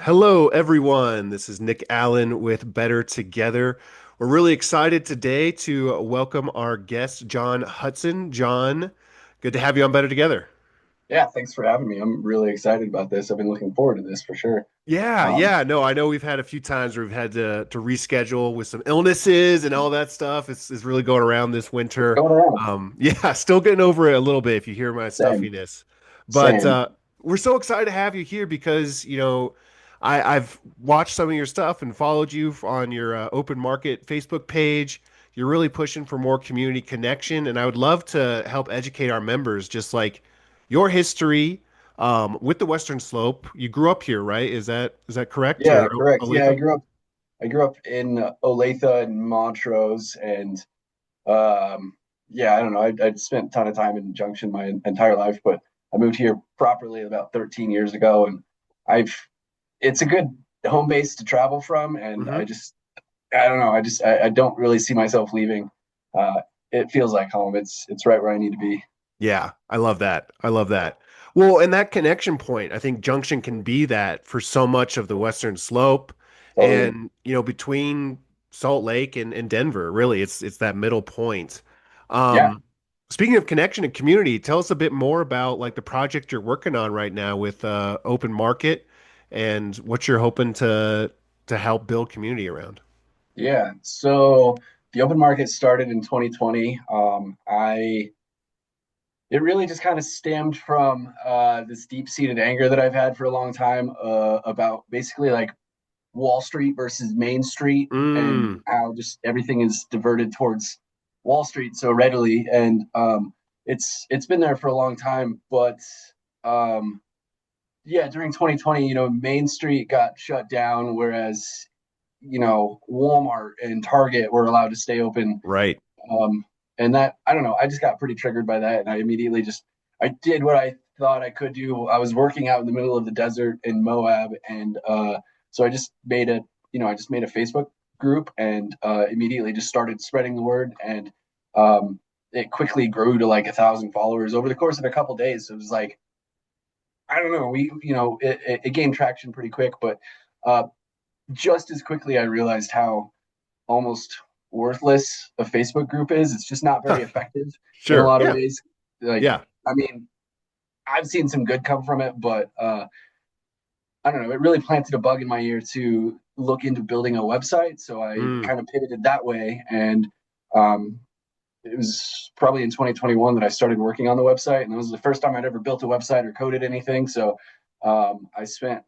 Hello, everyone. This is Nick Allen with Better Together. We're really excited today to welcome our guest, John Hutson. John, good to have you on Better Together. Yeah, thanks for having me. I'm really excited about this. I've been looking forward to this for sure. Yeah, Um, yeah. No, I know we've had a few times where we've had to reschedule with some illnesses and all that stuff. It's really going around this it's winter. going around. Yeah, still getting over it a little bit if you hear my Same, stuffiness. But same. we're so excited to have you here because, I've watched some of your stuff and followed you on your open market Facebook page. You're really pushing for more community connection, and I would love to help educate our members, just like your history with the Western Slope. You grew up here, right? Is that correct? Yeah, Or correct. Yeah, Olathe? I grew up in Olathe and Montrose, and yeah, I don't know. I spent a ton of time in Junction my entire life, but I moved here properly about 13 years ago, and I've it's a good home base to travel from, and Hmm. I don't know. I don't really see myself leaving. Uh, it feels like home. It's right where I need to be. Yeah, I love that. I love that. Well, and that connection point, I think Junction can be that for so much of the Western Slope, Totally. and between Salt Lake and Denver, really, it's that middle point. Yeah. Um, Speaking of connection and community, tell us a bit more about like the project you're working on right now with Open Market and what you're hoping to help build community around. Yeah. So the open market started in 2020. It really just kind of stemmed from this deep-seated anger that I've had for a long time about basically like Wall Street versus Main Street and Mm, how just everything is diverted towards Wall Street so readily. And it's been there for a long time, but um, yeah, during 2020, Main Street got shut down, whereas Walmart and Target were allowed to stay open. right. Um, and that, I don't know, I just got pretty triggered by that. And I did what I thought I could do. I was working out in the middle of the desert in Moab. And so I just made a Facebook group and immediately just started spreading the word. And it quickly grew to like 1,000 followers over the course of a couple of days. So it was like, I don't know, it gained traction pretty quick, but uh, just as quickly I realized how almost worthless a Facebook group is. It's just not very effective in a Sure. lot of Yeah. ways. Like, Yeah. I mean, I've seen some good come from it, but I don't know. It really planted a bug in my ear to look into building a website. So I Mm, kind of pivoted that way. And um, it was probably in 2021 that I started working on the website. And it was the first time I'd ever built a website or coded anything. So I spent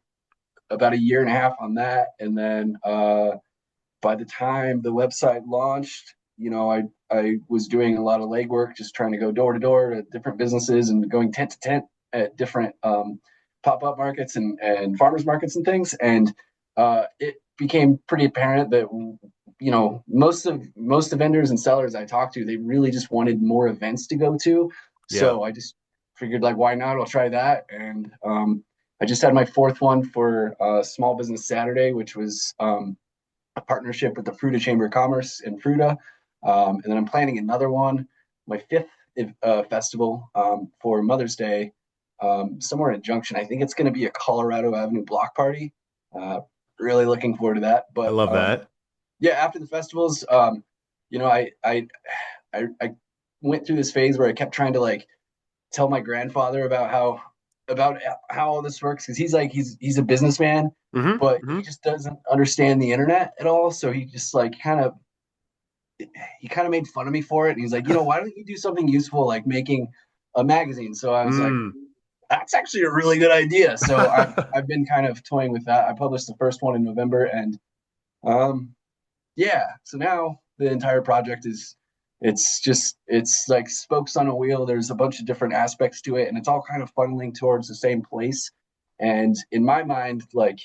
about a year and a half on that. And then by the time the website launched, I was doing a lot of legwork, just trying to go door to door to different businesses and going tent to tent at different pop up markets and farmers markets and things. And it became pretty apparent that most of the vendors and sellers I talked to, they really just wanted more events to go to. yeah. So I just figured like, why not? I'll try that. And I just had my fourth one for Small Business Saturday, which was a partnership with the Fruita Chamber of Commerce in Fruita. And then I'm planning another one, my fifth festival for Mother's Day, somewhere in Junction. I think it's going to be a Colorado Avenue block party. Uh, really looking forward to that. I But love that. yeah, after the festivals, you know, I went through this phase where I kept trying to like tell my grandfather about how all this works because he's a businessman, Hmm. but he Hmm. just doesn't understand the internet at all. So he just like kind of made fun of me for it. And he's like, why don't you do something useful like making a magazine? So I was like, Mm. that's actually a really good idea. So I've been kind of toying with that. I published the first one in November, and um, yeah. So now the entire project is it's like spokes on a wheel. There's a bunch of different aspects to it, and it's all kind of funneling towards the same place. And in my mind, like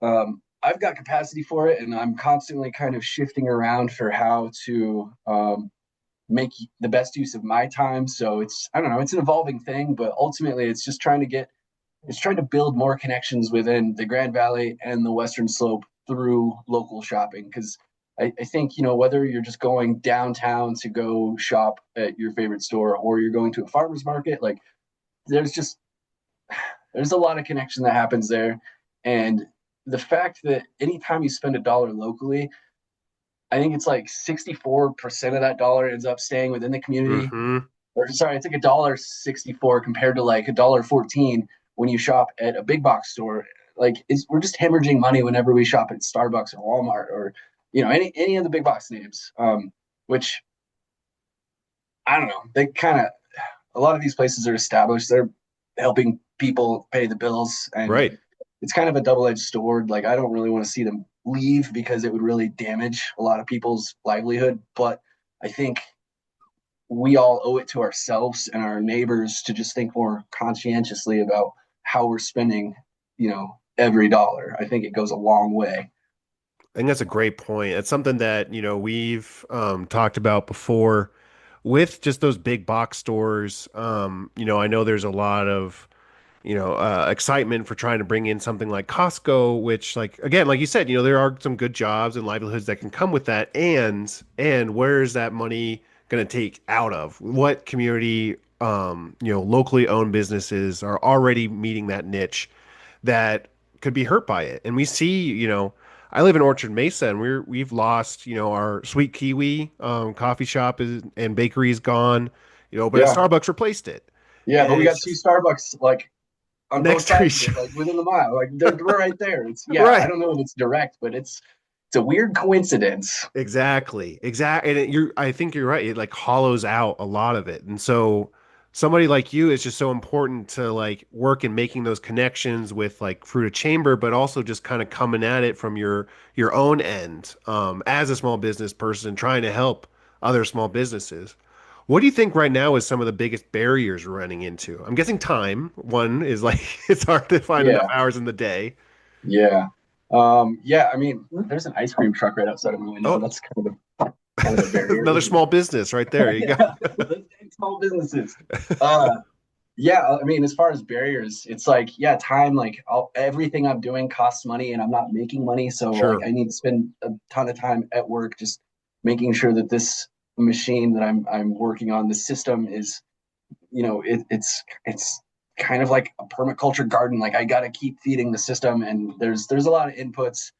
I've got capacity for it, and I'm constantly kind of shifting around for how to make the best use of my time. So it's I don't know, it's an evolving thing, but ultimately it's trying to build more connections within the Grand Valley and the Western Slope through local shopping. Because I think, whether you're just going downtown to go shop at your favorite store or you're going to a farmer's market, like there's just, there's a lot of connection that happens there. And the fact that anytime you spend a dollar locally, I think it's like 64% of that dollar ends up staying within the community. Hmm. Or sorry, it's like $1.64 compared to like $1.14 when you shop at a big box store. Like we're just hemorrhaging money whenever we shop at Starbucks or Walmart or any of the big box names. Which I don't know. They kind of a lot of these places are established. They're helping people pay the bills, and Right. it's kind of a double-edged sword. Like I don't really want to see them leave because it would really damage a lot of people's livelihood. But I think we all owe it to ourselves and our neighbors to just think more conscientiously about how we're spending, every dollar. I think it goes a long way. I think that's a great point. It's something that, we've talked about before with just those big box stores. I know there's a lot of, excitement for trying to bring in something like Costco, which like again, like you said, there are some good jobs and livelihoods that can come with that. And where is that money going to take out of? What community, locally owned businesses are already meeting that niche that could be hurt by it? And we see, I live in Orchard Mesa, and we've lost, our Sweet Kiwi coffee shop and bakery is gone, but a Yeah. Starbucks replaced it. Yeah, but And we it's got two just Starbucks like on both next to sides of each. it, like within the mile. Like they're right there. It's yeah, I Right. don't know if it's direct, but it's a weird coincidence. Exactly. Exactly. And I think you're right. It like hollows out a lot of it. And so somebody like you is just so important to like work in making those connections with like Fruita Chamber, but also just kind of coming at it from your own end, as a small business person trying to help other small businesses. What do you think right now is some of the biggest barriers we're running into? I'm guessing time. One is like it's hard to find enough Yeah, hours in the day. yeah. Yeah, I mean, there's an ice cream truck right outside of my window. Oh, That's kind of a barrier, another isn't small business right there. You it? go. Yeah, small businesses. Uh, yeah, I mean, as far as barriers, it's like, yeah, time, like everything I'm doing costs money and I'm not making money. So like Sure. I need to spend a ton of time at work just making sure that this machine that I'm working on, the system is, it's kind of like a permaculture garden. Like I gotta keep feeding the system and there's a lot of inputs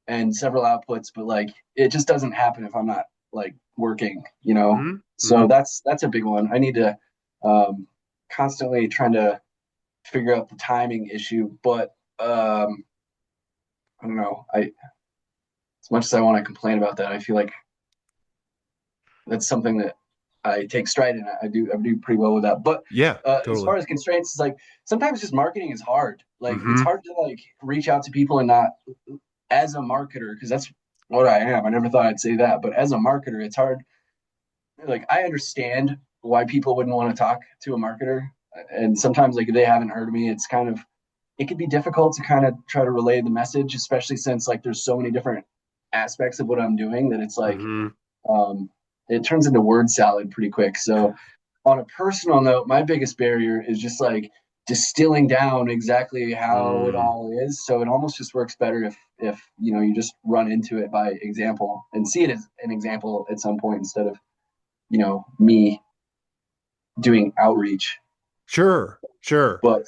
and several outputs, but like it just doesn't happen if I'm not like working. Hmm. So that's a big one. I need to um constantly trying to figure out the timing issue, but I don't know. I as much as I want to complain about that, I feel like that's something that I take stride in. I do pretty well with that. But Yeah, as totally. far as constraints, it's like sometimes just marketing is hard. Like it's Hmm. hard to like reach out to people and not as a marketer, because that's what I am. I never thought I'd say that, but as a marketer, it's hard. Like I understand why people wouldn't want to talk to a marketer, and sometimes like if they haven't heard of me, it could be difficult to kind of try to relay the message, especially since like there's so many different aspects of what I'm doing that it's like Hmm. um, it turns into word salad pretty quick. So, on a personal note, my biggest barrier is just like distilling down exactly how it Mm. all is. So it almost just works better if you just run into it by example and see it as an example at some point instead of me doing outreach. Sure, sure. But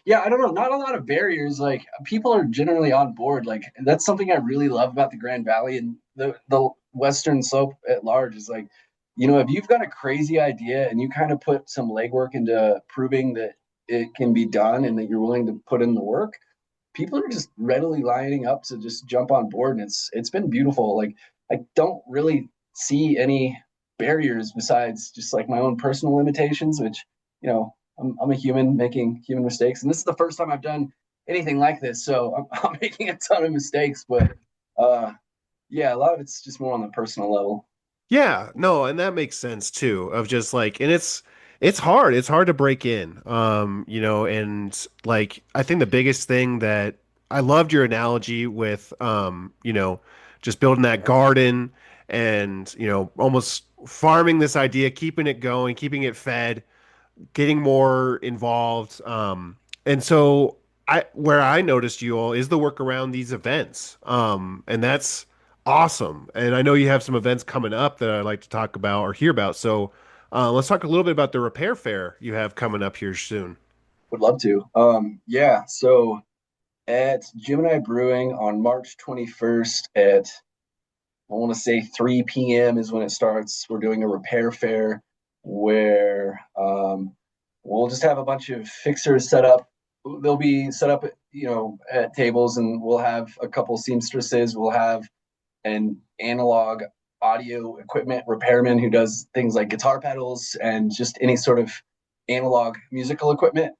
yeah, I don't know. Not a lot of barriers. Like people are generally on board. Like that's something I really love about the Grand Valley and the Western Slope at large is like, if you've got a crazy idea and you kind of put some legwork into proving that it can be done and that you're willing to put in the work, people are just readily lining up to just jump on board, and it's been beautiful. Like I don't really see any barriers besides just like my own personal limitations, which I'm a human making human mistakes, and this is the first time I've done anything like this, so I'm making a ton of mistakes. But uh, yeah, a lot of it's just more on the personal level. Yeah, no, and that makes sense too, of just like, and it's hard. It's hard to break in. And like I think the biggest thing that I loved your analogy with just building that garden and, almost farming this idea, keeping it going, keeping it fed, getting more involved. And so where I noticed you all is the work around these events. And that's awesome. And I know you have some events coming up that I'd like to talk about or hear about. So let's talk a little bit about the repair fair you have coming up here soon. Would love to. Yeah, so at Gemini Brewing on March 21st at, I want to say 3 p.m. is when it starts. We're doing a repair fair where we'll just have a bunch of fixers set up. They'll be set up, at tables, and we'll have a couple seamstresses. We'll have an analog audio equipment repairman who does things like guitar pedals and just any sort of analog musical equipment.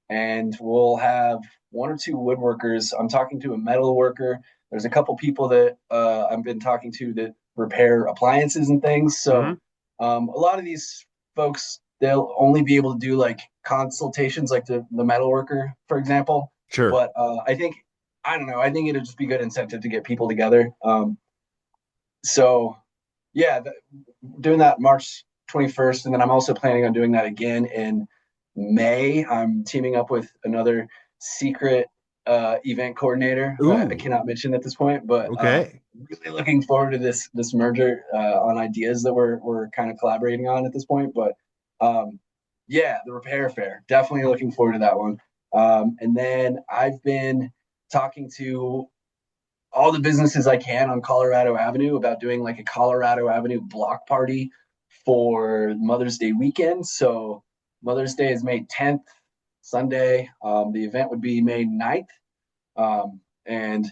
And we'll have one or two woodworkers. I'm talking to a metal worker. There's a couple people that I've been talking to that repair appliances and things. Hmm. So a lot of these folks, they'll only be able to do like consultations, like the metal worker, for example. Sure. But I don't know. I think it'd just be good incentive to get people together. So yeah, doing that March 21st, and then I'm also planning on doing that again in May. I'm teaming up with another secret event coordinator who I Ooh. cannot mention at this point, but Okay. really looking forward to this merger on ideas that we're kind of collaborating on at this point. But yeah, the repair fair, definitely looking forward to that one. And then I've been talking to all the businesses I can on Colorado Avenue about doing like a Colorado Avenue block party for Mother's Day weekend. So Mother's Day is May 10th, Sunday. The event would be May 9th. And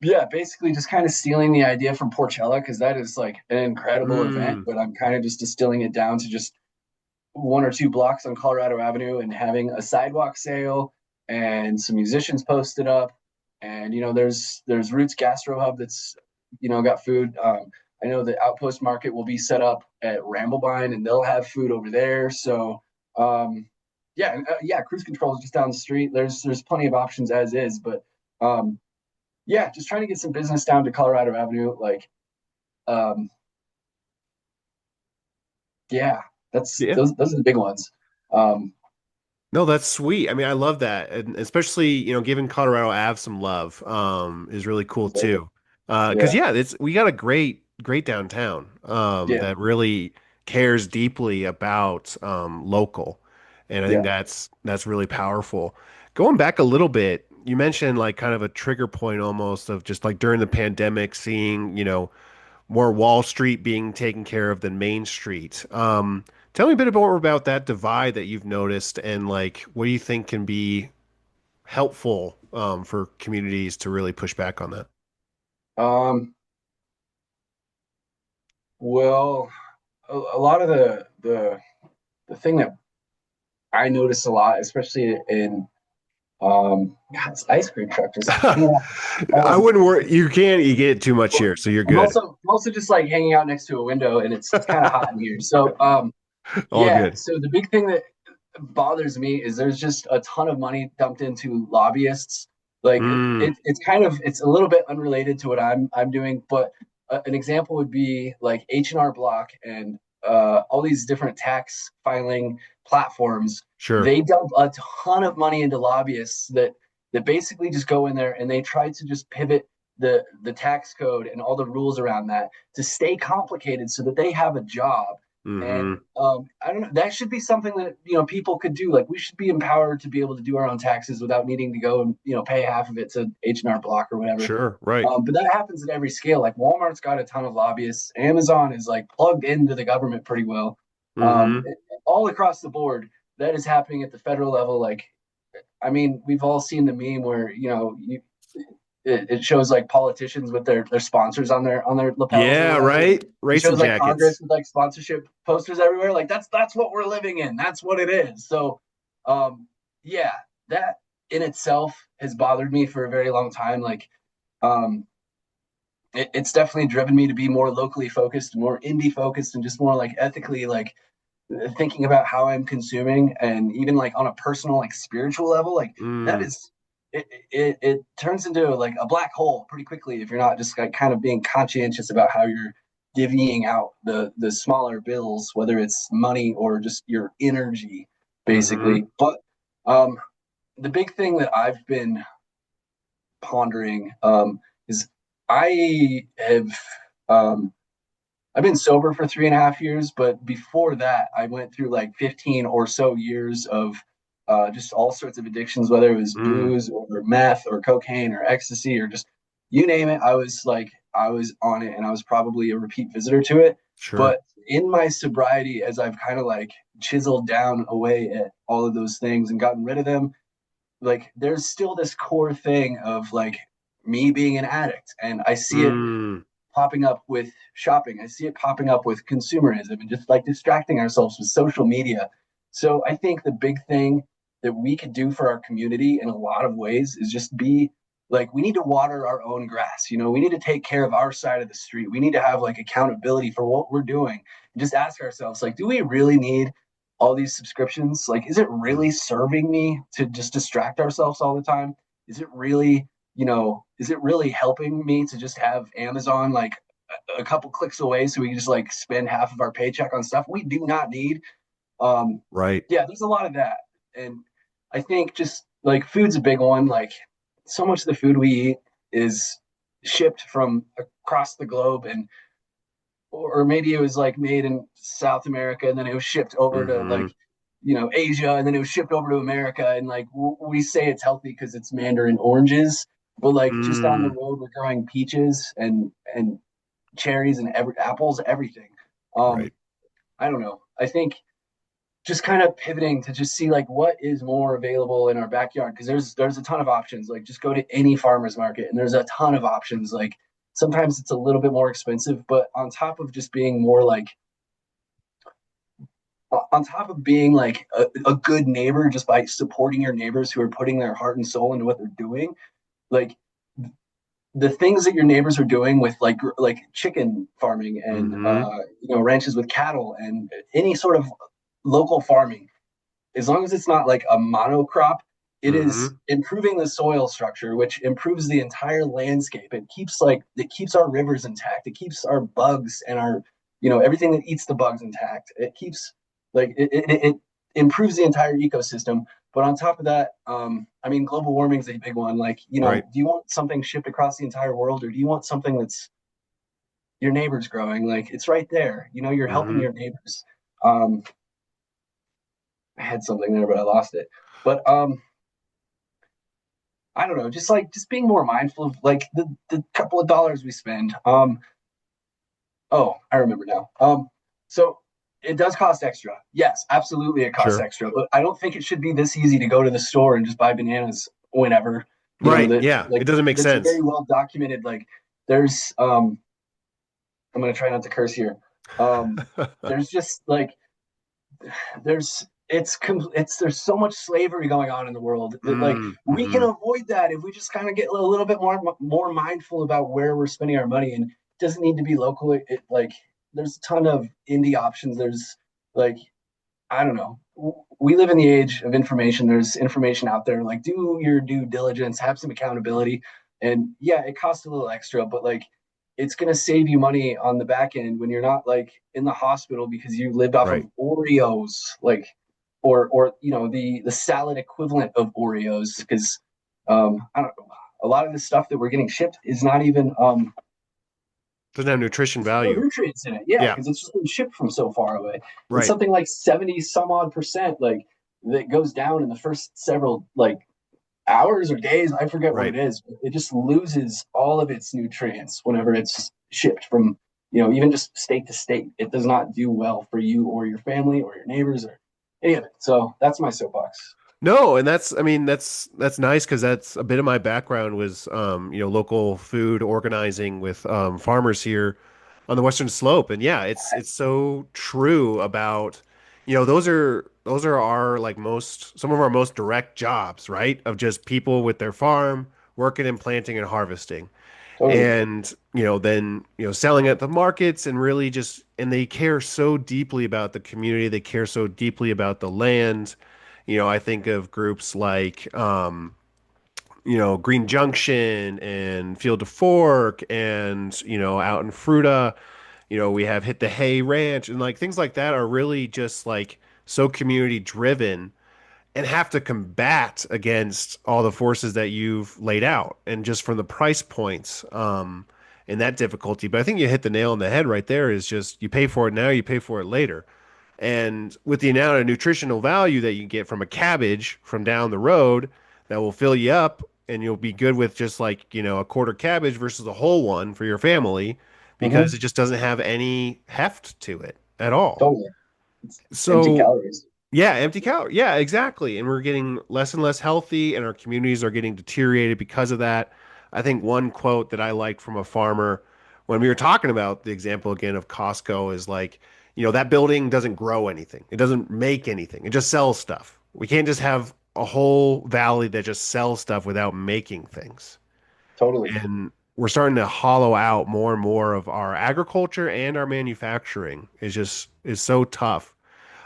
yeah, basically just kind of stealing the idea from Porchella because that is like an incredible event, Mm. but I'm kind of just distilling it down to just one or two blocks on Colorado Avenue and having a sidewalk sale and some musicians posted up. And there's Roots Gastro Hub that's got food. I know the Outpost Market will be set up at Ramblebine and they'll have food over there. So yeah, Cruise Control is just down the street. There's plenty of options as is, but um, yeah, just trying to get some business down to Colorado Avenue. Like um, yeah, that's Yeah. those are the big ones. Um, No, that's sweet. I mean, I love that, and especially giving Colorado Ave some love is really cool Absolutely. too. Because Yeah. yeah, it's we got a great downtown Yeah. that really cares deeply about local, and I think Yeah. that's really powerful. Going back a little bit, you mentioned like kind of a trigger point almost of just like during the pandemic, seeing more Wall Street being taken care of than Main Street. Tell me a bit more about that divide that you've noticed and like what do you think can be helpful for communities to really push back on that? Um, well, a lot of the thing that I notice a lot, especially in God, this ice cream truck just hanging out. I Um, wouldn't worry. You can't you get too much well, here, so you're I'm good. also just like hanging out next to a window, and it's kind of hot in here. So All yeah. good. So the big thing that bothers me is there's just a ton of money dumped into lobbyists. Like Mm, it's kind of it's a little bit unrelated to what I'm doing, but an example would be like H&R Block and all these different tax filing platforms. sure. They dump a ton of money into lobbyists that basically just go in there and they try to just pivot the tax code and all the rules around that to stay complicated so that they have a job. And Hmm. I don't know. That should be something that people could do. Like we should be empowered to be able to do our own taxes without needing to go and pay half of it to H&R Block or whatever. Sure. Right. But that happens at every scale. Like Walmart's got a ton of lobbyists. Amazon is like plugged into the government pretty well. Hmm. All across the board, that is happening at the federal level. Like, I mean, we've all seen the meme where it shows like politicians with their sponsors on their lapels or Yeah, whatever. right. It Racing shows like jackets. Congress with like sponsorship posters everywhere. Like that's what we're living in. That's what it is. So, yeah, that in itself has bothered me for a very long time. Like, um, it's definitely driven me to be more locally focused, more indie focused, and just more like ethically like thinking about how I'm consuming, and even like on a personal like spiritual level, like that Mm, is it turns into like a black hole pretty quickly if you're not just like kind of being conscientious about how you're divvying out the smaller bills, whether it's money or just your energy, hmm. basically. But um, the big thing that I've been pondering is I have um, I've been sober for 3.5 years, but before that, I went through like 15 or so years of just all sorts of addictions, whether it was Mm, booze or meth or cocaine or ecstasy or just you name it. I was on it, and I was probably a repeat visitor to it. sure. But in my sobriety, as I've kind of like chiseled down away at all of those things and gotten rid of them, like there's still this core thing of like me being an addict, and I see it Mm, popping up with shopping. I see it popping up with consumerism and just like distracting ourselves with social media. So I think the big thing that we could do for our community in a lot of ways is just be like, we need to water our own grass. You know, we need to take care of our side of the street. We need to have like accountability for what we're doing and just ask ourselves, like, do we really need all these subscriptions? Like, is it mm, really serving me to just distract ourselves all the time? Is it really, is it really helping me to just have Amazon like a couple clicks away so we can just like spend half of our paycheck on stuff we do not need? Um, right. yeah, there's a lot of that. And I think just like food's a big one. Like so much of the food we eat is shipped from across the globe, and or maybe it was like made in South America and then it was shipped over to Hmm. like Asia, and then it was shipped over to America, and like we say it's healthy because it's Mandarin oranges, but like just down the Mm, road we're growing peaches and cherries and apples, everything. Um, right. I don't know. I think just kind of pivoting to just see like what is more available in our backyard, because there's a ton of options. Like just go to any farmer's market and there's a ton of options. Like sometimes it's a little bit more expensive, but on top of just being more like on top of being like a good neighbor just by supporting your neighbors who are putting their heart and soul into what they're doing, like the things that your neighbors are doing with like chicken farming and Hmm. ranches with cattle and any sort of local farming, as long as it's not like a monocrop, it is Hmm. improving the soil structure, which improves the entire landscape. It keeps our rivers intact. It keeps our bugs and our everything that eats the bugs intact. It keeps it improves the entire ecosystem. But on top of that, I mean, global warming is a big one. Like, Right. do you want something shipped across the entire world, or do you want something that's your neighbor's growing? Like, it's right there. You're helping Hmm. your neighbors. Um, I had something there, but I lost it. But I don't know, just being more mindful of like the couple of dollars we spend. Oh, I remember now. So it does cost extra. Yes, absolutely, it costs Sure. extra. But I don't think it should be this easy to go to the store and just buy bananas whenever. Right. That Yeah. It like doesn't make that's sense. very well documented. Like there's I'm gonna try not to curse here. There's just like there's it's there's so much slavery going on in the world that like Mm, we can hmm. avoid that if we just kind of get a little bit more mindful about where we're spending our money, and it doesn't need to be local. Like there's a ton of indie options. There's like I don't know. We live in the age of information. There's information out there. Like do your due diligence, have some accountability, and yeah, it costs a little extra, but like it's going to save you money on the back end when you're not like in the hospital because you lived off of Right. Oreos, like or the salad equivalent of Oreos, because I don't know, a lot of the stuff that we're getting shipped is not even Doesn't have nutrition there's no value. nutrients in it. Yeah, Yeah. because it's just been shipped from so far away. It's Right. something like 70 some odd percent like that goes down in the first several like hours or days. I forget what it Right. is. But it just loses all of its nutrients whenever it's shipped from, even just state to state. It does not do well for you or your family or your neighbors or any of it. So that's my soapbox. No, and I mean, that's nice because that's a bit of my background was, local food organizing with farmers here on the Western Slope, and yeah, it's so true about, those are our like most some of our most direct jobs, right? Of just people with their farm working and planting and harvesting, Totally. and then selling at the markets and really just and they care so deeply about the community, they care so deeply about the land. I think of groups like Green Junction and Field to Fork and out in Fruta, we have Hit the Hay Ranch and like things like that are really just like so community driven and have to combat against all the forces that you've laid out and just from the price points and that difficulty. But I think you hit the nail on the head right there is just you pay for it now, you pay for it later. And with the amount of nutritional value that you get from a cabbage from down the road that will fill you up and you'll be good with just like, a quarter cabbage versus a whole one for your family because Hmm. it just doesn't have any heft to it at all. Totally. It's empty So calories. yeah, empty calorie. Yeah, exactly. And we're getting less and less healthy, and our communities are getting deteriorated because of that. I think one quote that I liked from a farmer when we were talking about the example again of Costco is like, that building doesn't grow anything. It doesn't make anything. It just sells stuff. We can't just have a whole valley that just sells stuff without making things. Totally. And we're starting to hollow out more and more of our agriculture and our manufacturing is so tough.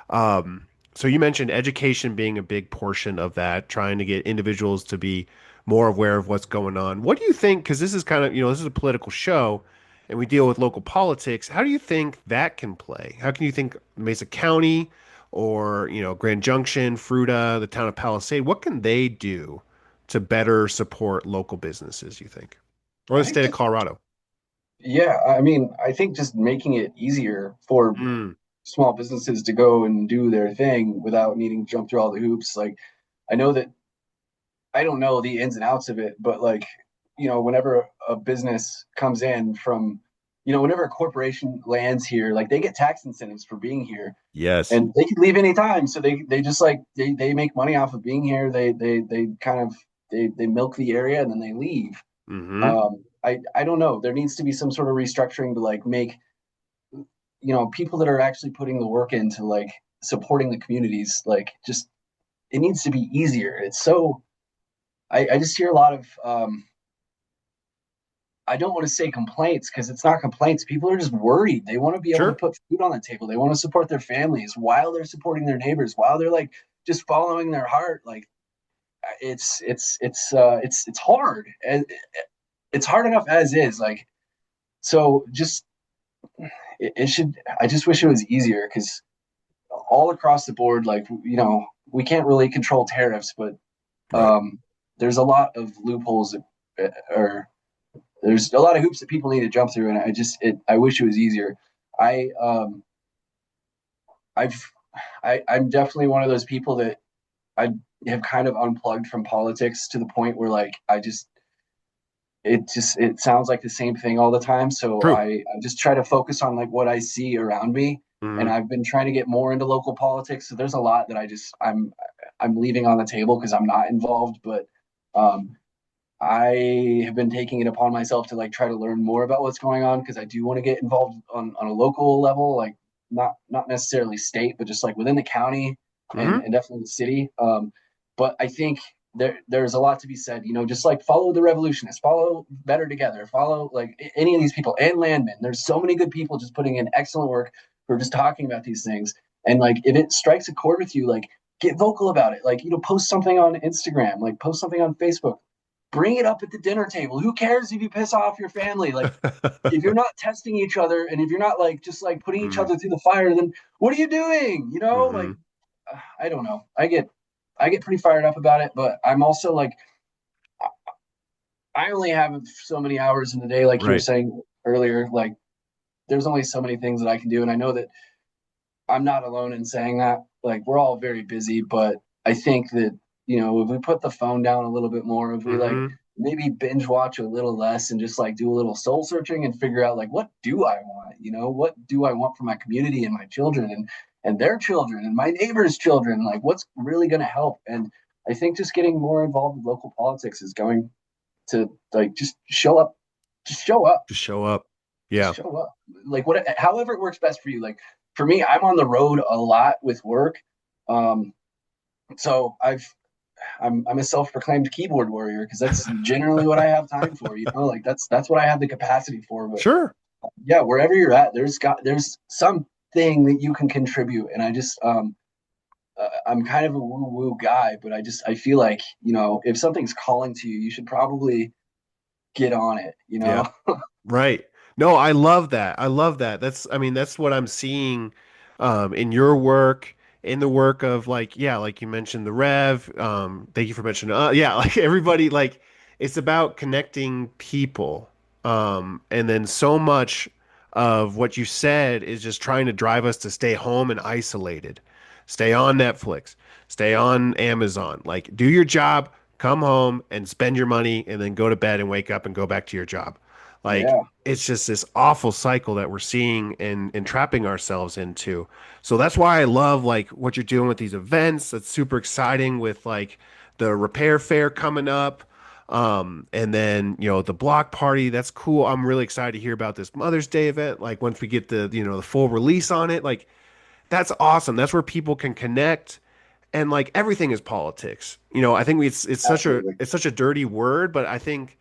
um, so you mentioned education being a big portion of that, trying to get individuals to be more aware of what's going on. What do you think? Because this is kind of, this is a political show and we deal with local politics. How do you think that can play? How can you think Mesa County or, Grand Junction, Fruita, the town of Palisade, what can they do to better support local businesses, you think? Or I the think state of just, Colorado? yeah, I mean, I think just making it easier for Mm, small businesses to go and do their thing without needing to jump through all the hoops. Like, I know that I don't know the ins and outs of it, but like, whenever a business comes in from, whenever a corporation lands here, like they get tax incentives for being here yes. and they could leave anytime. So they just like, they make money off of being here. They kind of, they milk the area and then they leave. Hmm. I don't know. There needs to be some sort of restructuring to like make, people that are actually putting the work into like supporting the communities, like just, it needs to be easier. It's so, I just hear a lot of, I don't want to say complaints because it's not complaints. People are just worried. They want to be able to Sure. put food on the table. They want to support their families while they're supporting their neighbors, while they're like just following their heart. Like it's hard. And it's hard enough as is. Like so just it should I just wish it was easier because all across the board, like we can't really control tariffs, but Right. there's a lot of loopholes or there's a lot of hoops that people need to jump through, and I wish it was easier. I I've I'm definitely one of those people that I have kind of unplugged from politics to the point where like it sounds like the same thing all the time. So True. I just try to focus on like what I see around me. And Hmm. I've been trying to get more into local politics. So there's a lot that I'm leaving on the table because I'm not involved. But um, I have been taking it upon myself to like try to learn more about what's going on because I do want to get involved on a local level, like not necessarily state, but just like within the county Hmm. and definitely the city. But I think there's a lot to be said, just like follow the revolutionists, follow Better Together, follow like any of these people and Landman. There's so many good people just putting in excellent work who are just talking about these things. And like if it strikes a chord with you, like get vocal about it. Like, post something on Instagram, like post something on Facebook, bring it up at the dinner table. Who cares if you piss off your family? Like, if you're not testing each other and if you're not like just like putting each Mm, other through the fire, then what are you doing? Like hmm. I don't know. I get pretty fired up about it, but I'm also like I only have so many hours in the day, like you were Right. saying earlier. Like there's only so many things that I can do, and I know that I'm not alone in saying that. Like we're all very busy, but I think that, if we put the phone down a little bit more, if we like Hmm. maybe binge watch a little less and just like do a little soul searching and figure out like what do I want? What do I want for my community and my children and their children and my neighbors' children? Like what's really gonna help? And I think just getting more involved with local politics is going to like just show up. Just show up Just show up. just Yeah. show up. Like however it works best for you. Like for me, I'm on the road a lot with work. Um, so I'm a self-proclaimed keyboard warrior because that's generally what I have time for. Like that's what I have the capacity for. But Sure. yeah, wherever you're at, there's something that you can contribute, and I'm kind of a woo-woo guy, but I feel like if something's calling to you, you should probably get on it. Yeah. Right. No, I love that. I love that. I mean, that's what I'm seeing in your work, in the work of like, yeah, like you mentioned the Rev. Thank you for mentioning yeah, like everybody, like it's about connecting people. And then so much of what you said is just trying to drive us to stay home and isolated. Stay on Netflix, stay on Amazon. Like, do your job, come home and spend your money, and then go to bed and wake up and go back to your job. Like, Yeah, it's just this awful cycle that we're seeing and trapping ourselves into. So that's why I love like what you're doing with these events. That's super exciting with like the repair fair coming up. And then, the block party, that's cool. I'm really excited to hear about this Mother's Day event. Like once we get the full release on it, like that's awesome. That's where people can connect and like everything is politics. I think it's such a absolutely. it's such a dirty word, but I think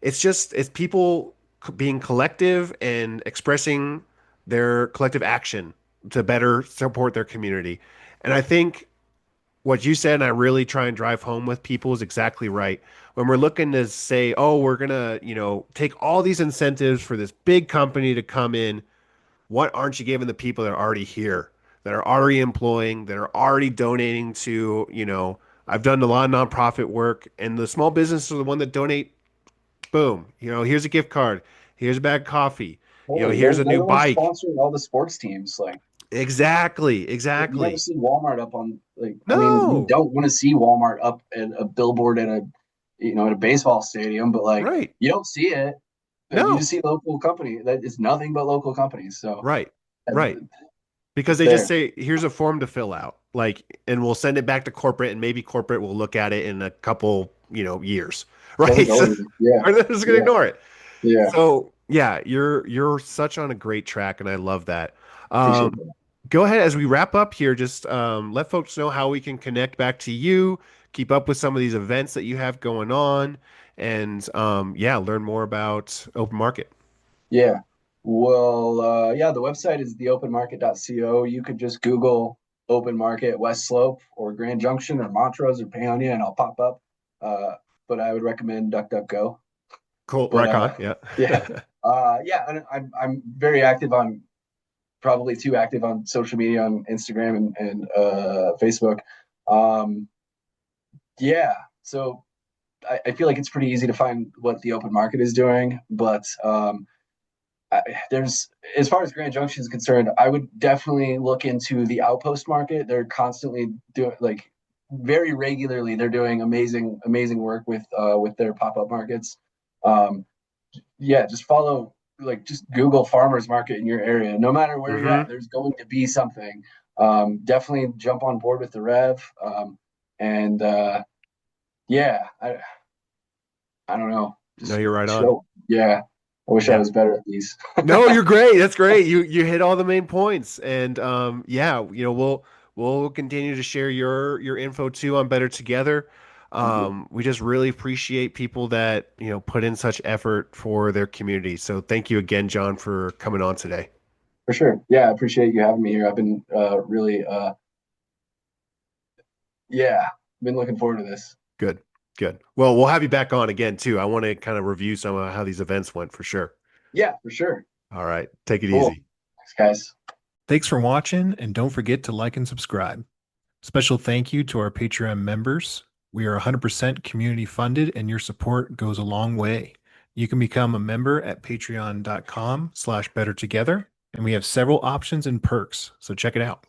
it's people being collective and expressing their collective action to better support their community. And I think what you said, and I really try and drive home with people, is exactly right. When we're looking to say, oh, we're gonna, take all these incentives for this big company to come in, what aren't you giving the people that are already here, that are already employing, that are already donating to, I've done a lot of nonprofit work, and the small businesses are the one that donate. Boom, here's a gift card, here's a bag of coffee, Totally. here's a They're new the ones bike. sponsoring all the sports teams. Like, Exactly, you never exactly. see Walmart up on, like, I mean, you No, don't want to see Walmart up at a billboard at at a baseball stadium, but like right. you don't see it. Like, you No, just see local company. That it's nothing but local companies. So right, uh, right. Because it's they just there. say, here's a form to fill out, like, and we'll send it back to corporate, and maybe corporate will look at it in a couple, years, Doesn't right? go So, anywhere. Yeah. or they're just gonna Yeah. ignore it. Yeah. So, yeah, you're such on a great track, and I love that. Appreciate Um, that. Go ahead as we wrap up here. Just let folks know how we can connect back to you, keep up with some of these events that you have going on, and yeah, learn more about open market. Yeah. Well, yeah, the website is theopenmarket.co. You could just Google open market West Slope or Grand Junction or Montrose or Paonia and I'll pop up. Uh, but I would recommend DuckDuckGo. Cool, But rock on. Yeah. yeah. Yeah, and I'm very active on probably too active on social media on Instagram and Facebook. Um, yeah. So I feel like it's pretty easy to find what the open market is doing, but I, there's as far as Grand Junction is concerned, I would definitely look into the Outpost market. They're constantly doing like very regularly. They're doing amazing work with their pop up markets. Um, yeah, just follow like just Google farmers market in your area. No matter where you're at, Mm-hmm. there's going to be something. Definitely jump on board with the Rev. And yeah, I don't know, No, just you're right on. show. Yeah, I wish I Yeah. was better at these. No, you're great. That's great. You hit all the main points. And yeah, we'll continue to share your info too on Better Together. Thank you. We just really appreciate people that, put in such effort for their community. So thank you again, John, for coming on today. For sure. Yeah, I appreciate you having me here. I've been really yeah, been looking forward to this. Good. Good. Well, we'll have you back on again too. I want to kind of review some of how these events went for sure. Yeah, for sure. All right. Take it Cool. easy. Thanks, guys. Thanks for watching, and don't forget to like and subscribe. Special thank you to our Patreon members. We are 100% community funded, and your support goes a long way. You can become a member at patreon.com/bettertogether, and we have several options and perks, so check it out.